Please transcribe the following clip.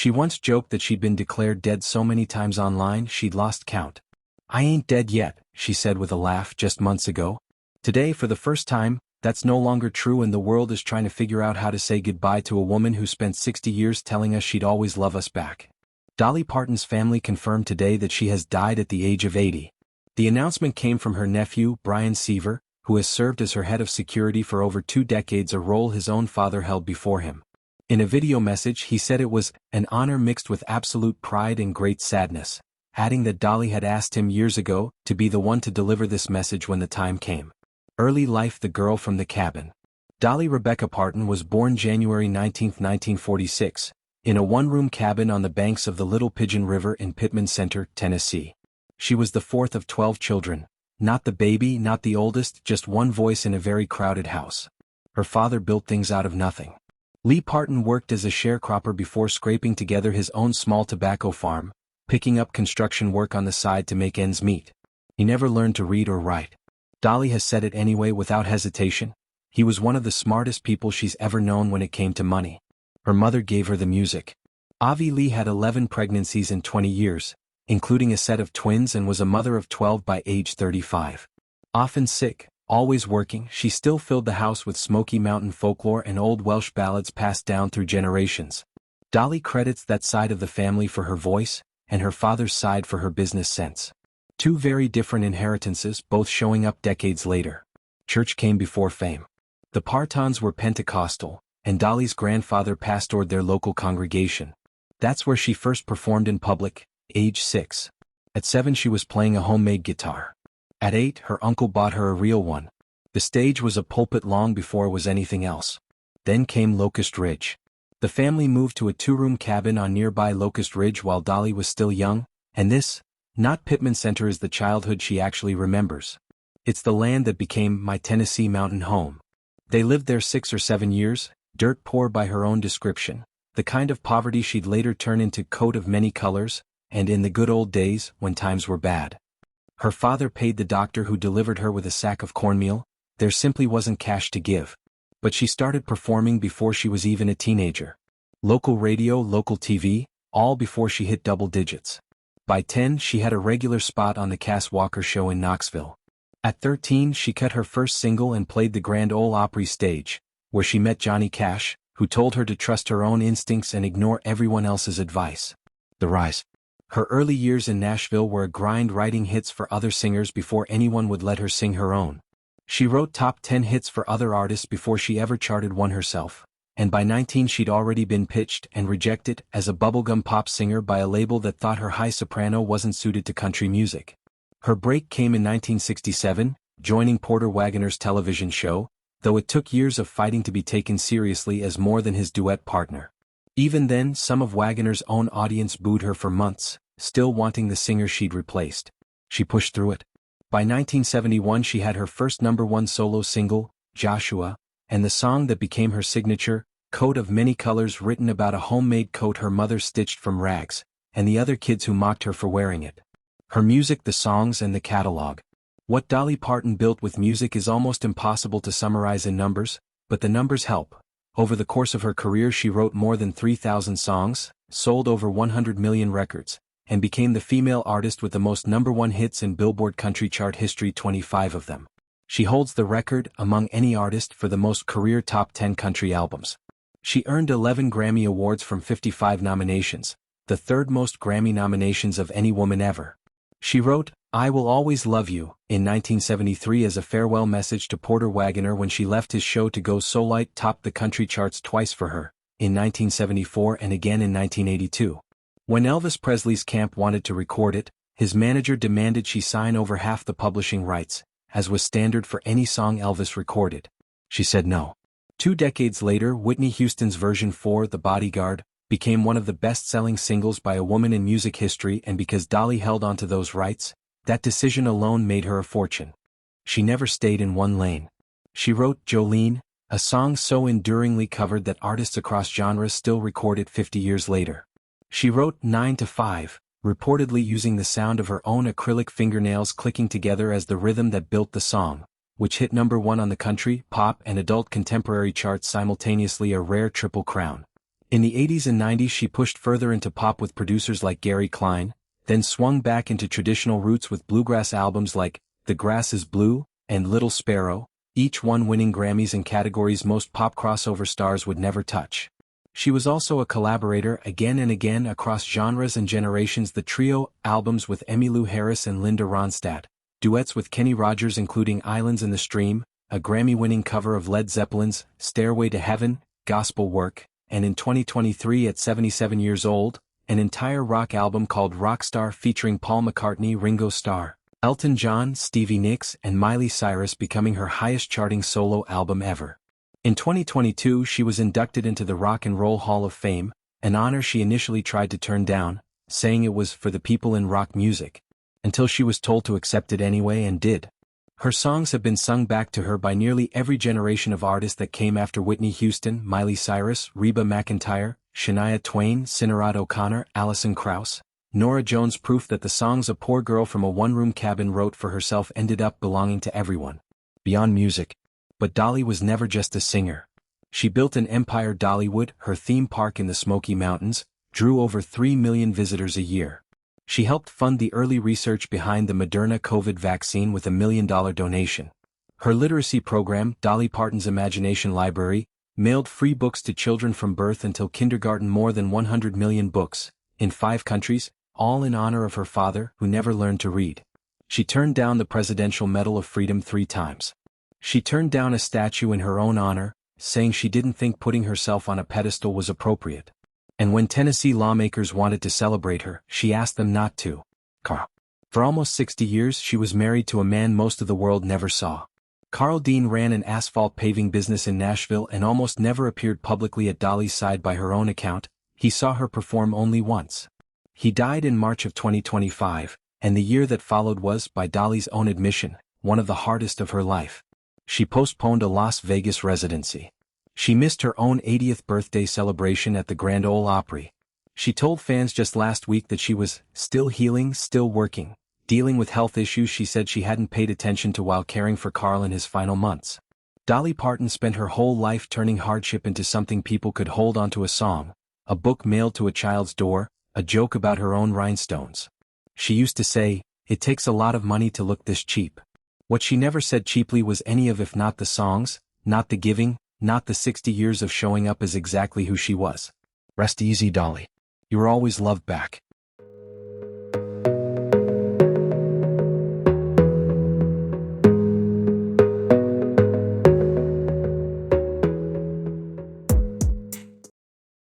She once joked that she'd been declared dead so many times online she'd lost count. "I ain't dead yet," she said with a laugh just months ago. Today, for the first time, that's no longer true, and the world is trying to figure out how to say goodbye to a woman who spent 60 years telling us she'd always love us back. Dolly Parton's family confirmed today that she has died at the age of 80. The announcement came from her nephew, Bryan Seaver, who has served as her head of security for over 2 decades, a role his own father held before him. In a video message, he said it was an honor mixed with absolute pride and great sadness, adding that Dolly had asked him years ago to be the one to deliver this message when the time came. Early life: the girl from the cabin. Dolly Rebecca Parton was born January 19, 1946, in a one-room cabin on the banks of the Little Pigeon River in Pittman Center, Tennessee. She was the fourth of 12 children, not the baby, not the oldest, just one voice in a very crowded house. Her father built things out of nothing. Lee Parton worked as a sharecropper before scraping together his own small tobacco farm, picking up construction work on the side to make ends meet. He never learned to read or write. Dolly has said it anyway without hesitation: he was one of the smartest people she's ever known when it came to money. Her mother gave her the music. Avi Lee had 11 pregnancies in 20 years, including a set of twins, and was a mother of 12 by age 35. Often sick, always working, she still filled the house with Smoky Mountain folklore and old Welsh ballads passed down through generations. Dolly credits that side of the family for her voice, and her father's side for her business sense. Two very different inheritances, both showing up decades later. Church came before fame. The Partons were Pentecostal, and Dolly's grandfather pastored their local congregation. That's where she first performed in public, age 6. At 7 she was playing a homemade guitar. At 8 her uncle bought her a real one. The stage was a pulpit long before it was anything else. Then came Locust Ridge. The family moved to a 2-room cabin on nearby Locust Ridge while Dolly was still young, and this, not Pittman Center, is the childhood she actually remembers. It's the land that became my Tennessee mountain home. They lived there 6 or 7 years, dirt poor by her own description, the kind of poverty she'd later turn into coat of many colors, and in the good old days, when times were bad. Her father paid the doctor who delivered her with a sack of cornmeal. There simply wasn't cash to give. But she started performing before she was even a teenager. Local radio, local TV, all before she hit double digits. By 10 she had a regular spot on the Cass Walker Show in Knoxville. At 13 she cut her first single and played the Grand Ole Opry stage, where she met Johnny Cash, who told her to trust her own instincts and ignore everyone else's advice. The rise. Her early years in Nashville were a grind, writing hits for other singers before anyone would let her sing her own. She wrote top 10 hits for other artists before she ever charted one herself, and by 19 she'd already been pitched and rejected as a bubblegum pop singer by a label that thought her high soprano wasn't suited to country music. Her break came in 1967, joining Porter Wagoner's television show, though it took years of fighting to be taken seriously as more than his duet partner. Even then, some of Wagoner's own audience booed her for months, still wanting the singer she'd replaced. She pushed through it. By 1971 she had her first #1 solo single, Joshua, and the song that became her signature, Coat of Many Colors, written about a homemade coat her mother stitched from rags, and the other kids who mocked her for wearing it. Her music, the songs, and the catalog. What Dolly Parton built with music is almost impossible to summarize in numbers, but the numbers help. Over the course of her career she wrote more than 3,000 songs, sold over 100 million records, and became the female artist with the most #1 hits in Billboard country chart history, 25 of them. She holds the record among any artist for the most career top 10 country albums. She earned 11 Grammy Awards from 55 nominations, the third most Grammy nominations of any woman ever. She wrote I Will Always Love You in 1973 as a farewell message to Porter Wagoner when she left his show to go solo. It topped the country charts twice for her, in 1974 and again in 1982. When Elvis Presley's camp wanted to record it, his manager demanded she sign over half the publishing rights, as was standard for any song Elvis recorded. She said no. 2 decades later, Whitney Houston's version 4, The Bodyguard, became one of the best-selling singles by a woman in music history, and because Dolly held onto those rights, that decision alone made her a fortune. She never stayed in one lane. She wrote Jolene, a song so enduringly covered that artists across genres still record it 50 years later. She wrote 9 to 5, reportedly using the sound of her own acrylic fingernails clicking together as the rhythm that built the song, which hit #1 on the country, pop, and adult contemporary charts simultaneously, a rare triple crown. In the 80s and 90s she pushed further into pop with producers like Gary Klein, then swung back into traditional roots with bluegrass albums like The Grass is Blue and Little Sparrow, each one winning Grammys in categories most pop crossover stars would never touch. She was also a collaborator again and again across genres and generations. The trio albums with Emmylou Harris and Linda Ronstadt, duets with Kenny Rogers including Islands in the Stream, a Grammy-winning cover of Led Zeppelin's Stairway to Heaven, gospel work, and in 2023 at 77 years old, an entire rock album called Rockstar featuring Paul McCartney, Ringo Starr, Elton John, Stevie Nicks, and Miley Cyrus, becoming her highest-charting solo album ever. In 2022 she was inducted into the Rock and Roll Hall of Fame, an honor she initially tried to turn down, saying it was for the people in rock music, until she was told to accept it anyway and did. Her songs have been sung back to her by nearly every generation of artists that came after Whitney Houston, Miley Cyrus, Reba McEntire, Shania Twain, Sinead O'Connor, Alison Krauss, Norah Jones. Proof that the songs a poor girl from a one-room cabin wrote for herself ended up belonging to everyone. Beyond music. But Dolly was never just a singer. She built an empire. Dollywood, her theme park in the Smoky Mountains, drew over 3 million visitors a year. She helped fund the early research behind the Moderna COVID vaccine with a $1 million donation. Her literacy program, Dolly Parton's Imagination Library, mailed free books to children from birth until kindergarten. More than 100 million books, in 5 countries, all in honor of her father, who never learned to read. She turned down the Presidential Medal of Freedom 3 times. She turned down a statue in her own honor, saying she didn't think putting herself on a pedestal was appropriate. And when Tennessee lawmakers wanted to celebrate her, she asked them not to. For almost 60 years she was married to a man most of the world never saw. Carl Dean ran an asphalt paving business in Nashville and almost never appeared publicly at Dolly's side. By her own account, he saw her perform only once. He died in March of 2025, and the year that followed was, by Dolly's own admission, one of the hardest of her life. She postponed a Las Vegas residency. She missed her own 80th birthday celebration at the Grand Ole Opry. She told fans just last week that she was still healing, still working, dealing with health issues she said she hadn't paid attention to while caring for Carl in his final months. Dolly Parton spent her whole life turning hardship into something people could hold onto: a song, a book mailed to a child's door, a joke about her own rhinestones. She used to say, "It takes a lot of money to look this cheap." What she never said cheaply was any of, if not the songs, not the giving, not the 60 years of showing up as exactly who she was. Rest easy, Dolly. You were always loved back.